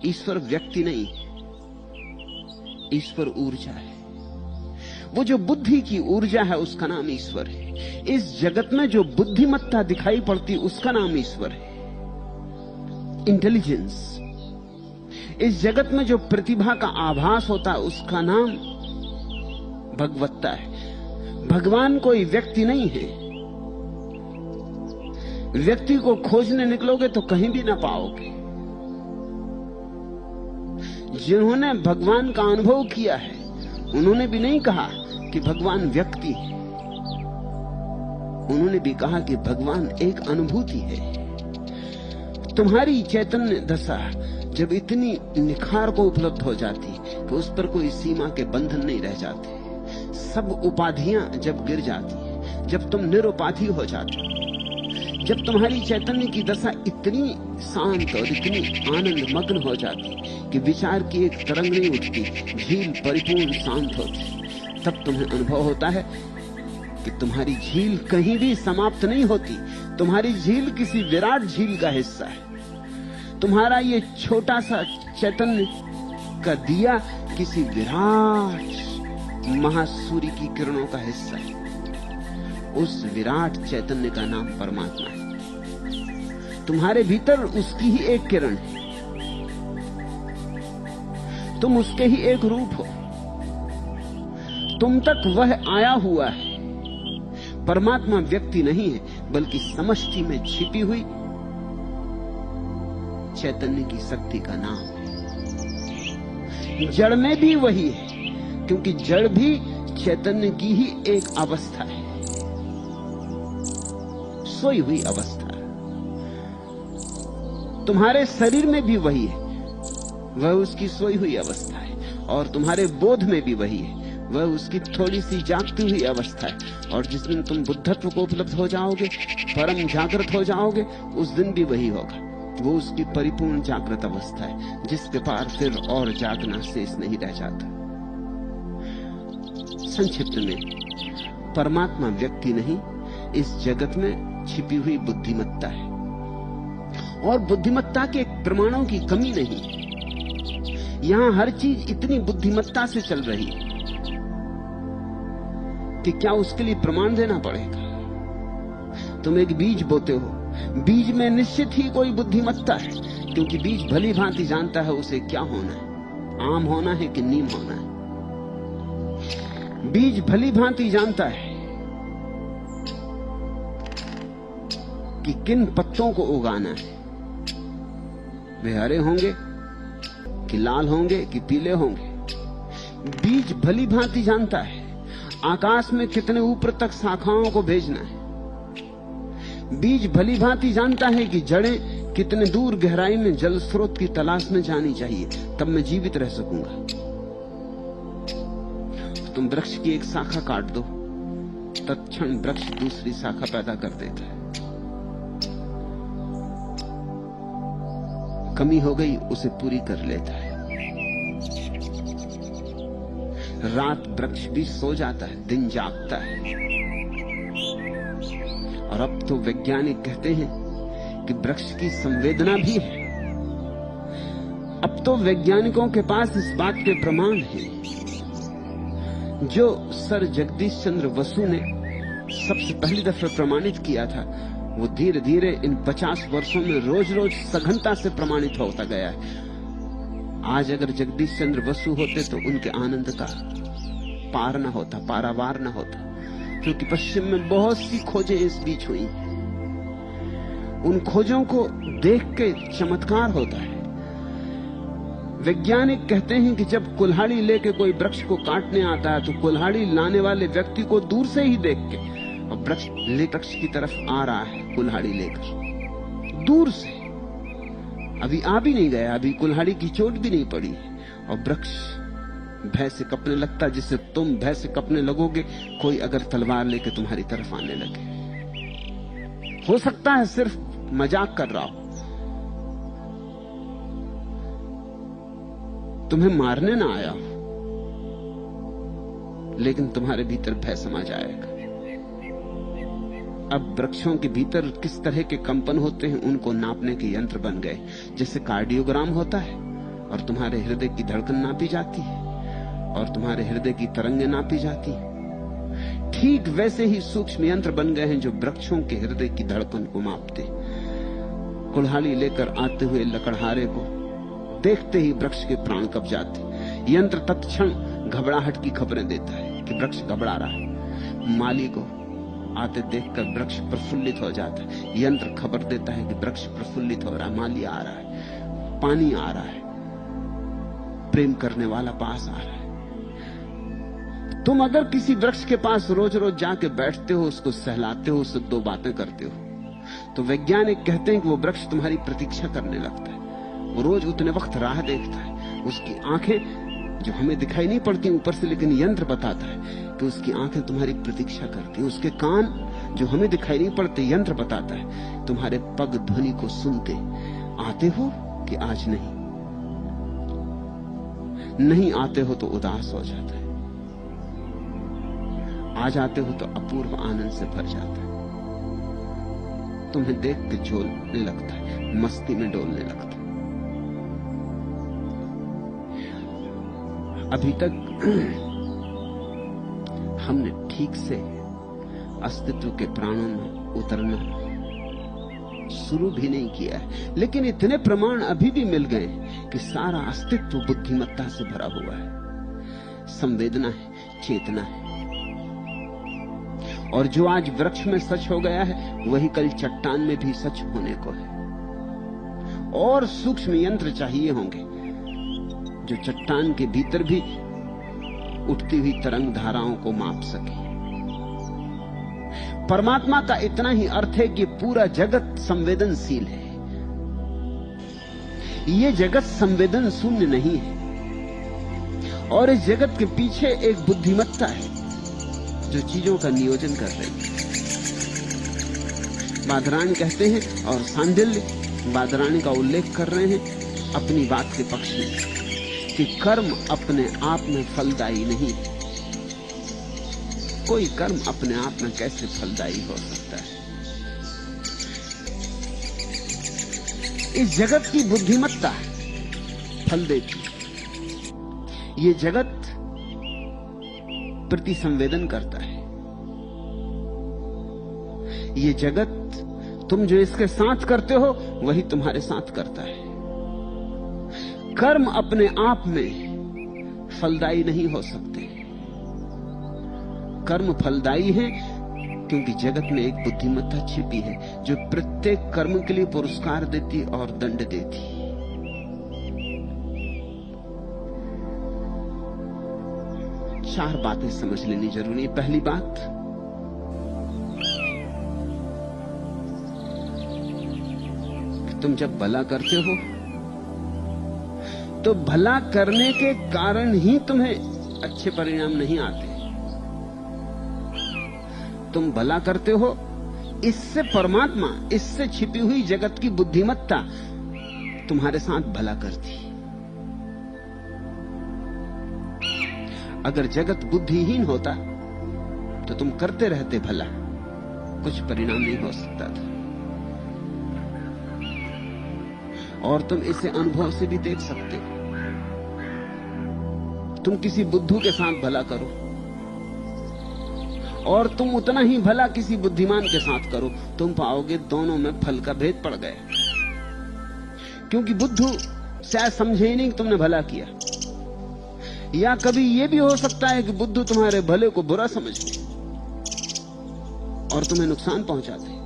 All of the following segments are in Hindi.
ईश्वर व्यक्ति नहीं, ईश्वर ऊर्जा है। वो जो बुद्धि की ऊर्जा है उसका नाम ईश्वर है। इस जगत में जो बुद्धिमत्ता दिखाई पड़ती उसका नाम ईश्वर है, इंटेलिजेंस। इस जगत में जो प्रतिभा का आभास होता है उसका नाम भगवत्ता है। भगवान कोई व्यक्ति नहीं है। व्यक्ति को खोजने निकलोगे तो कहीं भी ना पाओगे। जिन्होंने भगवान का अनुभव किया है उन्होंने भी नहीं कहा कि भगवान व्यक्ति है, उन्होंने भी कहा कि भगवान एक अनुभूति है। तुम्हारी चैतन्य दशा जब इतनी निखार को उपलब्ध हो जाती कि उस पर कोई सीमा के बंधन नहीं रह जाते, सब उपाधियां जब गिर जाती है, जब तुम निरुपाधि हो जाते, जब तुम्हारी चैतन्य की दशा इतनी शांत और इतनी आनंद मग्न हो जाती कि विचार की एक तरंग नहीं उठती, झील परिपूर्ण शांत होती, तब तुम्हें अनुभव होता है कि तुम्हारी झील कहीं भी समाप्त नहीं होती। तुम्हारी झील किसी विराट झील का हिस्सा है। तुम्हारा ये छोटा सा चैतन्य का दिया किसी विराट महासूर्य की किरणों का हिस्सा है। उस विराट चैतन्य का नाम परमात्मा है। तुम्हारे भीतर उसकी ही एक किरण है, तुम उसके ही एक रूप हो, तुम तक वह आया हुआ है। परमात्मा व्यक्ति नहीं है बल्कि समष्टि में छिपी हुई चैतन्य की शक्ति का नाम है। जड़ में भी वही है, क्योंकि जड़ भी चैतन्य की ही एक अवस्था है, सोई हुई अवस्था। तुम्हारे शरीर में भी वही है, वह उसकी सोई हुई अवस्था है, और तुम्हारे बोध में भी वही है, वह उसकी थोड़ी सी जागती हुई अवस्था है। और जिस दिन तुम बुद्धत्व को उपलब्ध हो जाओगे, परम जागृत हो जाओगे, उस दिन भी वही होगा। वो उसकी परिपूर्ण जागृत अवस्था है जिसके पार फिर और जागना शेष नहीं रह जाता। संक्षिप्त में, परमात्मा व्यक्ति नहीं, इस जगत में छिपी हुई बुद्धिमत्ता है। और बुद्धिमत्ता के प्रमाणों की कमी नहीं। यहां हर चीज इतनी बुद्धिमत्ता से चल रही है कि क्या उसके लिए प्रमाण देना पड़ेगा। तुम एक बीज बोते हो, बीज में निश्चित ही कोई बुद्धिमत्ता है, क्योंकि बीज भली भांति जानता है उसे क्या होना है, आम होना है कि नीम होना है। बीज भली भांति जानता है कि किन पत्तों को उगाना है, वे हरे होंगे कि लाल होंगे कि पीले होंगे। बीज भली भांति जानता है आकाश में कितने ऊपर तक शाखाओं को भेजना है। बीज भली भांति जानता है कि जड़ें कितने दूर गहराई में जल स्रोत की तलाश में जानी चाहिए, तब मैं जीवित रह सकूंगा। तुम वृक्ष की एक शाखा काट दो, तत्क्षण वृक्ष दूसरी शाखा पैदा कर देता है। कमी हो गई उसे पूरी कर लेता है। रात वृक्ष भी सो जाता है, दिन जागता है। और अब तो वैज्ञानिक कहते हैं कि वृक्ष की संवेदना भी है। अब तो वैज्ञानिकों के पास इस बात के प्रमाण हैं। जो सर जगदीश चंद्र बसु ने सबसे पहली दफे प्रमाणित किया था, वो धीरे धीरे इन 50 वर्षों में रोज रोज सघनता से प्रमाणित होता गया है। आज अगर जगदीश चंद्र बसु होते तो उनके आनंद का पार न होता, पारावार न होता, क्योंकि पश्चिम में बहुत सी खोजें इस बीच हुई। उन खोजों को देख के चमत्कार होता है। वैज्ञानिक कहते हैं कि जब कुल्हाड़ी लेके कोई वृक्ष को काटने आता है तो कुल्हाड़ी लाने वाले व्यक्ति को दूर से ही देख के, और वृक्ष की तरफ आ रहा है कुल्हाड़ी लेकर दूर से, अभी आ भी नहीं गया, अभी कुल्हाड़ी की चोट भी नहीं पड़ी, और वृक्ष भय से कपने लगता, जिससे तुम भय से कपने लगोगे कोई अगर तलवार लेके तुम्हारी तरफ आने लगे। हो सकता है सिर्फ मजाक कर रहा हो, तुम्हें मारने ना आया हो, लेकिन तुम्हारे भीतर भय समा जाएगा। अब वृक्षों के भीतर किस तरह के कंपन होते हैं उनको नापने के यंत्र बन गए। जैसे कार्डियोग्राम होता है और तुम्हारे हृदय की धड़कन नापी जाती है और तुम्हारे हृदय की तरंगें नापी जाती हैं। ठीक वैसे ही सूक्ष्म यंत्र बन गए हैं जो वृक्षों के हृदय की धड़कन को मापते। कुल्हाड़ी लेकर आते हुए लकड़हारे को देखते ही वृक्ष के प्राण कब जाते। यंत्र तत्क्षण घबराहट की खबरें देता है कि वृक्ष घबरा रहा है। माली को आते देखकर वृक्ष प्रफुल्लित हो जाता है। यंत्र खबर देता है कि वृक्ष प्रफुल्लित हो रहा है, माली आ रहा है, पानी आ रहा है, प्रेम करने वाला पास आ रहा है। तुम अगर किसी वृक्ष के पास रोज रोज जाके बैठते हो, उसको सहलाते हो, उससे दो बातें करते हो, तो वैज्ञानिक कहते हैं कि वो वृक्ष तुम्हारी प्रतीक्षा करने लगता है। वो रोज उतने वक्त राह देखता है। उसकी आंखें जो हमें दिखाई नहीं पड़ती ऊपर से, लेकिन यंत्र बताता है कि उसकी आंखें तुम्हारी प्रतीक्षा करती हैं। उसके कान जो हमें दिखाई नहीं पड़ते, यंत्र बताता है तुम्हारे पग ध्वनि को सुनते। आते हो कि आज नहीं आते हो तो उदास हो जाता है, आ जाते हो तो अपूर्व आनंद से भर जाता है। तुम्हें देख के झोलने लगता है, मस्ती में डोलने लगता है। अभी तक हमने ठीक से अस्तित्व के प्राणों में उतरना शुरू भी नहीं किया है, लेकिन इतने प्रमाण अभी भी मिल गए कि सारा अस्तित्व बुद्धिमत्ता से भरा हुआ है, संवेदना है, चेतना है। और जो आज वृक्ष में सच हो गया है, वही कल चट्टान में भी सच होने को है। और सूक्ष्म यंत्र चाहिए होंगे जो चट्टान के भीतर भी उठती हुई तरंग धाराओं को माप सके। परमात्मा का इतना ही अर्थ है कि पूरा जगत संवेदनशील है। यह जगत संवेदन शून्य नहीं है, और इस जगत के पीछे एक बुद्धिमत्ता है जो चीजों का नियोजन कर रही है। बादरायण कहते हैं, और सांडिल्य बादरायण का उल्लेख कर रहे हैं अपनी बात के पक्ष में, कि कर्म अपने आप में फलदायी नहीं है। कोई कर्म अपने आप में कैसे फलदायी हो सकता है? इस जगत की बुद्धिमत्ता फल देती। ये जगत प्रति संवेदन करता है। ये जगत तुम जो इसके साथ करते हो वही तुम्हारे साथ करता है। कर्म अपने आप में फलदायी नहीं हो सकते। कर्म फलदायी है क्योंकि जगत में एक बुद्धिमत्ता छिपी है जो प्रत्येक कर्म के लिए पुरस्कार देती और दंड देती। चार बातें समझ लेनी जरूरी है। पहली बात, तुम जब भला करते हो तो भला करने के कारण ही तुम्हें अच्छे परिणाम नहीं आते। तुम भला करते हो, इससे परमात्मा, इससे छिपी हुई जगत की बुद्धिमत्ता तुम्हारे साथ भला करती। अगर जगत बुद्धिहीन होता तो तुम करते रहते भला, कुछ परिणाम नहीं हो सकता था। और तुम इसे अनुभव से भी देख सकते हो। तुम किसी बुद्धू के साथ भला करो और तुम उतना ही भला किसी बुद्धिमान के साथ करो, तुम पाओगे दोनों में फल का भेद पड़ गया। क्योंकि बुद्धू शायद समझे ही नहीं कि तुमने भला किया, या कभी यह भी हो सकता है कि बुद्धू तुम्हारे भले को बुरा समझ ले और तुम्हें नुकसान पहुंचा दे।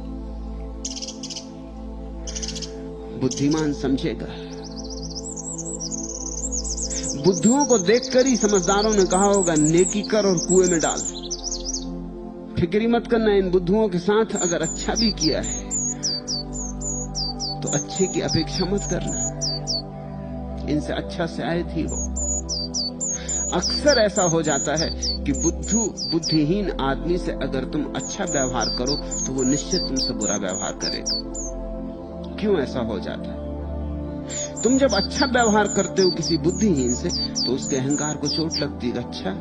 बुद्धिमान समझेगा। बुद्धुओं को देखकर ही समझदारों ने कहा होगा, नेकी कर और कुएं में डाल। फिक्री मत करना इन बुद्धुओं के साथ, अगर अच्छा भी किया है तो अच्छे की अपेक्षा मत करना, इनसे अच्छा शायद ही हो। अक्सर ऐसा हो जाता है कि बुद्धिहीन आदमी से अगर तुम अच्छा व्यवहार करो तो वो निश्चित तुमसे बुरा व्यवहार करेगा। क्यों ऐसा हो जाता है? तुम जब अच्छा व्यवहार करते हो किसी बुद्धिहीन से तो उसके अहंकार को चोट लगती है। अच्छा,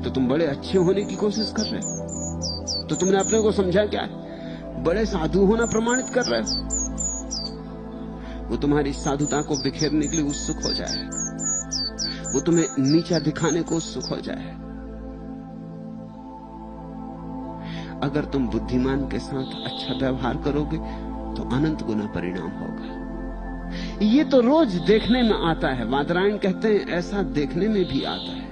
तो तुम बड़े अच्छे होने की कोशिश कर रहे हो, तो तुमने अपने को समझा क्या है? बड़े साधु होना प्रमाणित कर रहे हो। वो तुम्हारी साधुता को बिखेरने के लिए उत्सुक हो जाए। वो तुम्हें नीचा दिखाने को उत्सुक हो जाए। अगर तुम बुद्धिमान के साथ अच्छा व्यवहार करोगे तो अनंत गुना परिणाम होगा। ये तो रोज देखने में आता है। वादरायण कहते हैं ऐसा देखने में भी आता है।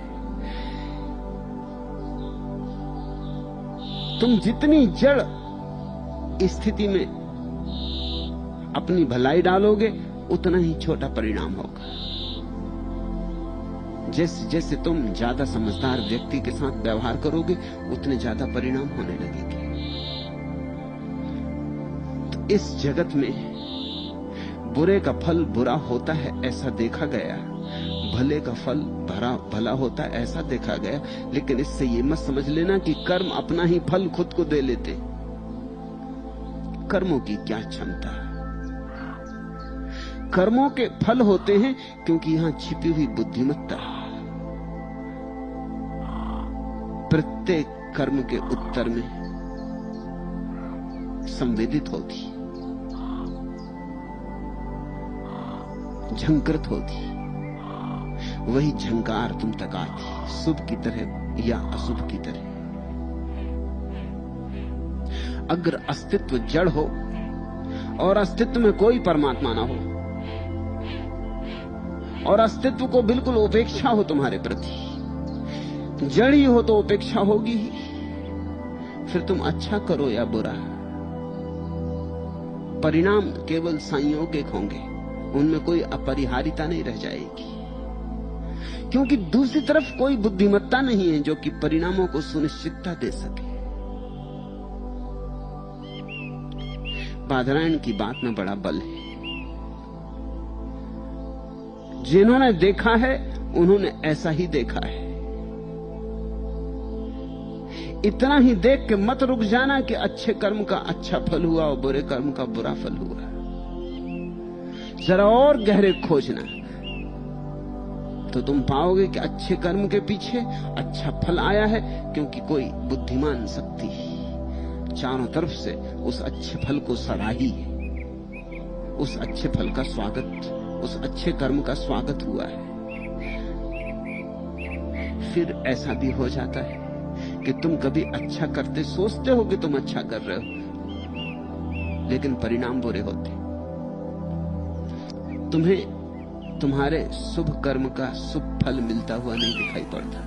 तुम जितनी जड़ स्थिति में अपनी भलाई डालोगे उतना ही छोटा परिणाम होगा। जैसे जैसे तुम ज्यादा समझदार व्यक्ति के साथ व्यवहार करोगे उतने ज्यादा परिणाम होने लगेंगे। तो इस जगत में बुरे का फल बुरा होता है ऐसा देखा गया, भले का फल भला होता है ऐसा देखा गया। लेकिन इससे ये मत समझ लेना कि कर्म अपना ही फल खुद को दे लेते। कर्मों की क्या क्षमता। कर्मों के फल होते हैं क्योंकि यहां छिपी हुई बुद्धिमत्ता प्रत्येक कर्म के उत्तर में संवेदित होती, झंकृत होती। वही झंकार तुम तक आती, शुभ की तरह या अशुभ की तरह। अगर अस्तित्व जड़ हो और अस्तित्व में कोई परमात्मा ना हो और अस्तित्व को बिल्कुल उपेक्षा हो तुम्हारे प्रति, जड़ ही हो तो उपेक्षा होगी ही। फिर तुम अच्छा करो या बुरा, परिणाम केवल संयोगिक होंगे, उनमें कोई अपरिहार्यता नहीं रह जाएगी। क्योंकि दूसरी तरफ कोई बुद्धिमत्ता नहीं है जो कि परिणामों को सुनिश्चितता दे सके। बादरायण की बात में बड़ा बल है। जिन्होंने देखा है उन्होंने ऐसा ही देखा है। इतना ही देख के मत रुक जाना कि अच्छे कर्म का अच्छा फल हुआ और बुरे कर्म का बुरा फल हुआ। जरा और गहरे खोजना तो तुम पाओगे कि अच्छे कर्म के पीछे अच्छा फल आया है, क्योंकि कोई बुद्धिमान शक्ति चारों तरफ से उस अच्छे फल को सराही है। उस अच्छे फल का स्वागत, उस अच्छे कर्म का स्वागत हुआ है। फिर ऐसा भी हो जाता है कि तुम कभी अच्छा करते सोचते हो कि तुम अच्छा कर रहे हो, लेकिन परिणाम बुरे होते। तुम्हें तुम्हारे शुभ कर्म का शुभ फल मिलता हुआ नहीं दिखाई पड़ता।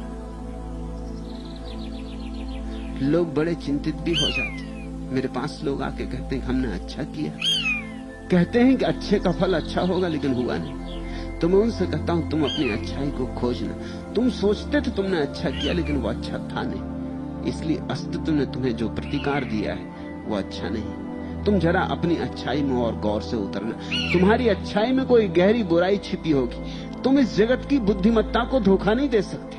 लोग बड़े चिंतित भी हो जाते। मेरे पास लोग आके कहते हैं हमने अच्छा किया, कहते हैं कि अच्छे का फल अच्छा होगा, लेकिन हुआ नहीं। तो मैं उनसे कहता हूं तुम अपनी अच्छाई को खोजना। तुम सोचते थे तुमने अच्छा किया, लेकिन वो अच्छा था नहीं। इसलिए अस्तित्व ने तुम्हें जो प्रतिकार दिया है वो अच्छा नहीं। तुम जरा अपनी अच्छाई में और गौर से उतरना। तुम्हारी अच्छाई में कोई गहरी बुराई छिपी होगी। तुम इस जगत की बुद्धिमत्ता को धोखा नहीं दे सकते।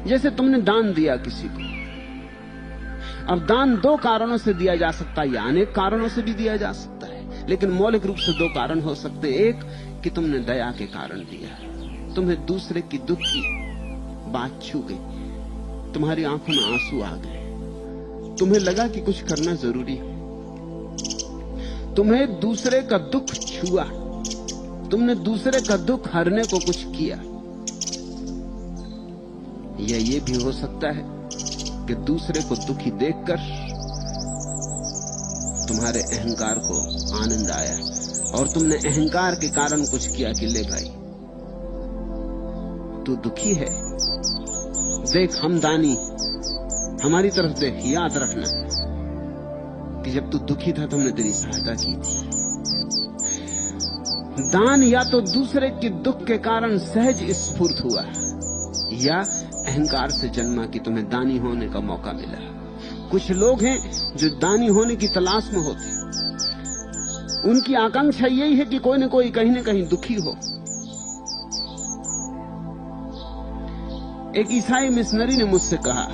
जैसे तुमने दान दिया किसी को, अब दान दो कारणों से दिया जा सकता है या अनेक कारणों से भी दिया जा सकता है, लेकिन मौलिक रूप से दो कारण हो सकते हैं। एक कि तुमने दया के कारण दिया, तुम्हें दूसरे की दुख की बात छू गई, तुम्हारी आंखों में आंसू आ गए, तुम्हें लगा कि कुछ करना जरूरी है, तुम्हें दूसरे का दुख छुआ, तुमने दूसरे का दुख हरने को कुछ किया। या ये भी हो सकता है कि दूसरे को दुखी देखकर तुम्हारे अहंकार को आनंद आया और तुमने अहंकार के कारण कुछ किया कि ले भाई तू दुखी है, देख हम दानी, हमारी तरफ देख, याद रखना कि जब तू दुखी था तो हमने तेरी सहायता की थी। दान या तो दूसरे के दुख के कारण सहज स्फूर्त हुआ या अहंकार से जन्मा कि तुम्हें दानी होने का मौका मिला। कुछ लोग हैं जो दानी होने की तलाश में होते, उनकी आकांक्षा यही है कि कोई न कोई कहीं न कहीं दुखी हो। एक ईसाई मिशनरी ने मुझसे कहा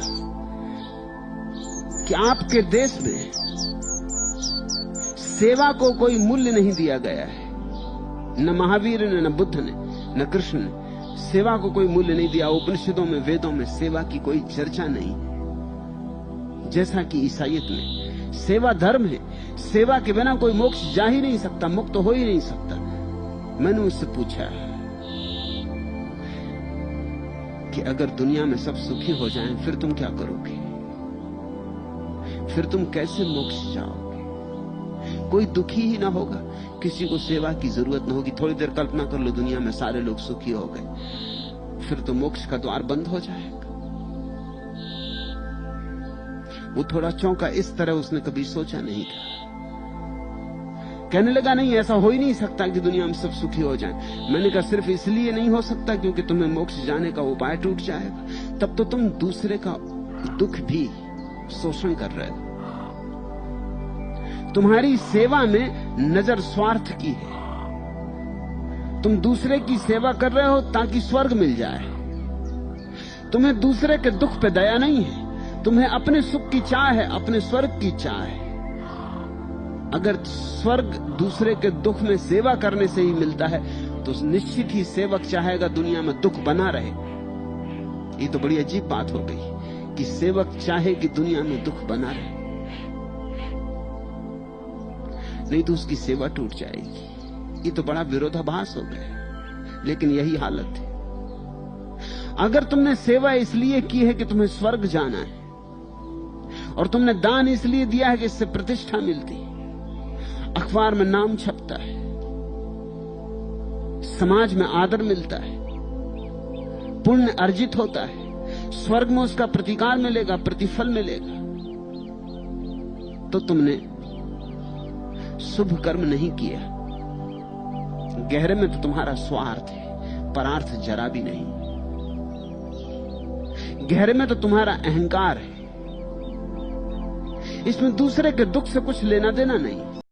कि आपके देश में सेवा को कोई मूल्य नहीं दिया गया है। न महावीर ने, न बुद्ध ने, न कृष्ण ने सेवा को कोई मूल्य नहीं दिया। उपनिषदों में, वेदों में सेवा की कोई चर्चा नहीं, जैसा कि ईसाईयत में सेवा धर्म है। सेवा के बिना कोई मोक्ष जा ही नहीं सकता, मुक्त हो ही नहीं सकता। मैंने उससे पूछा कि अगर दुनिया में सब सुखी हो जाएं, फिर तुम क्या करोगे? फिर तुम कैसे मोक्ष जाओगे? कोई दुखी ही ना होगा, किसी को सेवा की जरूरत ना होगी। थोड़ी देर कल्पना कर लो, दुनिया में सारे लोग सुखी हो गए, फिर तो मोक्ष का द्वार बंद हो जाएगा। वो थोड़ा चौंका, इस तरह उसने कभी सोचा नहीं था। कहने लगा, नहीं, ऐसा हो ही नहीं सकता कि दुनिया में सब सुखी हो जाएं। मैंने कहा, सिर्फ इसलिए नहीं हो सकता क्योंकि तुम्हें मोक्ष जाने का उपाय टूट जाएगा। तब तो तुम दूसरे का दुख भी शोषण कर रहे हो। तुम्हारी सेवा में नजर स्वार्थ की है। तुम दूसरे की सेवा कर रहे हो ताकि स्वर्ग मिल जाए। तुम्हें दूसरे के दुख पे दया नहीं है, तुम्हें अपने सुख की चाह है, अपने स्वर्ग की चाह है। अगर स्वर्ग दूसरे के दुख में सेवा करने से ही मिलता है तो निश्चित ही सेवक चाहेगा दुनिया में दुख बना रहे। ये तो बड़ी अजीब बात हो गई कि सेवक चाहे कि दुनिया में दुख बना रहे, नहीं तो उसकी सेवा टूट जाएगी। ये तो बड़ा विरोधाभास हो गया, लेकिन यही हालत है। अगर तुमने सेवा इसलिए की है कि तुम्हें स्वर्ग जाना है, और तुमने दान इसलिए दिया है कि इससे प्रतिष्ठा मिलती है, अखबार में नाम छपता है, समाज में आदर मिलता है, पुण्य अर्जित होता है, स्वर्ग में उसका प्रतिकार मिलेगा, प्रतिफल मिलेगा, तो तुमने शुभ कर्म नहीं किया। गहरे में तो तुम्हारा स्वार्थ है, परार्थ जरा भी नहीं। गहरे में तो तुम्हारा अहंकार है, इसमें दूसरे के दुख से कुछ लेना देना नहीं।